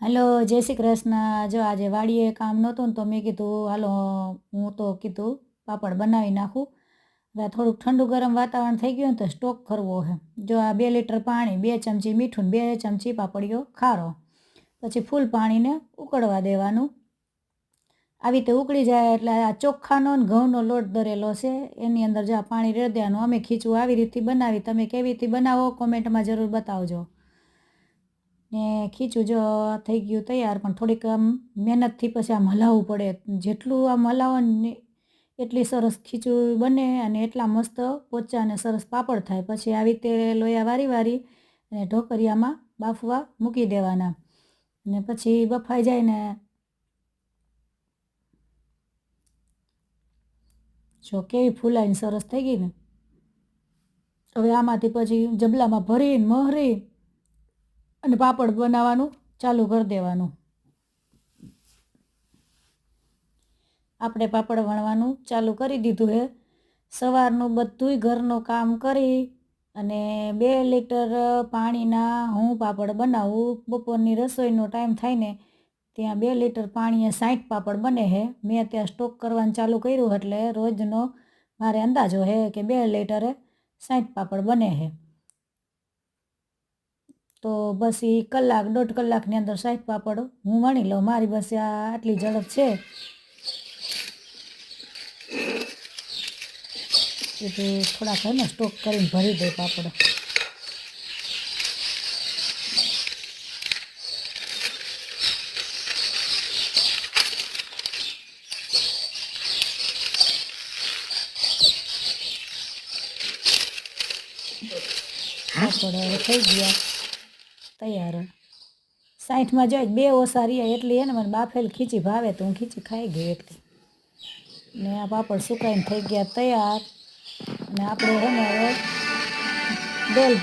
Hello, જય શ્રી કૃષ્ણ. જો આજે વાડીએ કામ નહોતું ને તો મેં કીધું હાલો હું તો કીધું પાપડ બનાવી નાખું. હવે થોડુંક ઠંડુ ગરમ વાતાવરણ થઈ ગયું ને તો સ્ટોક કરવો છે. જો આ 2 લીટર પાણી, 2 ચમચી મીઠું ને 2 ચમચી પાપડીઓ ખારો, પછી ફૂલ પાણીને ઉકળવા દેવાનું. આવી રીતે ઉકળી જાય એટલે આ ચોખ્ખાનો ને ઘઉંનો લોટ દરેલો છે એની અંદર જો આ પાણી રેડી દેવાનું. અમે ખીચું આવી રીતે બનાવી, તમે કેવી રીતે બનાવો કોમેન્ટમાં જરૂર બતાવજો. ને ખીચું જો થઈ ગયું તૈયાર, પણ થોડીક આમ મહેનતથી પછી આમ હલાવવું પડે. જેટલું આમ હલાવો ને એટલી સરસ ખીચું બને અને એટલા મસ્ત પોચા અને સરસ પાપડ થાય. પછી આવી રીતે લોયા વારી અને ઢોકરિયામાં બાફવા મૂકી દેવાના. અને પછી બફાઈ જાય ને જો કેવી ફૂલાઈને સરસ થઈ ગઈ ને. હવે આમાંથી પછી જબલામાં ભરીને મોહરી અને પાપડ બનાવવાનું ચાલુ કરી દેવાનું. આપણે પાપડ વણવાનું ચાલુ કરી દીધું છે. સવારનું બધુંય ઘરનું કામ કરી અને 2 લીટર પાણીના હું પાપડ બનાવું. બપોરની રસોઈનો ટાઈમ થાય ને ત્યાં 2 લીટર પાણીએ 60 પાપડ બને છે. મેં ત્યાં સ્ટોક કરવાનું ચાલુ કર્યું એટલે રોજનો મારે અંદાજો છે કે 2 લીટરે 60 પાપડ બને છે. તો બસ એ કલાક 1.5 કલાકની અંદર 60 પાપડ હું વણી લઉં. મારી બસ આટલી ઝડપ છે. એટલે થોડાક છે ને સ્ટોક કરીને ભરી દે પાપડ. પાપડ હવે થઈ ગયા તૈયાર. 60માં જોઈએ 2 ઓછા રહ્યા એટલી એને મને બાફેલ ખીચી ભાવે તો હું ખીચી ખાઈ ગઈ એટલી. ને આ પાપડ સુકાઈને થઈ ગયા તૈયાર. અને આપણે છે ને હવે ડોલ ભરી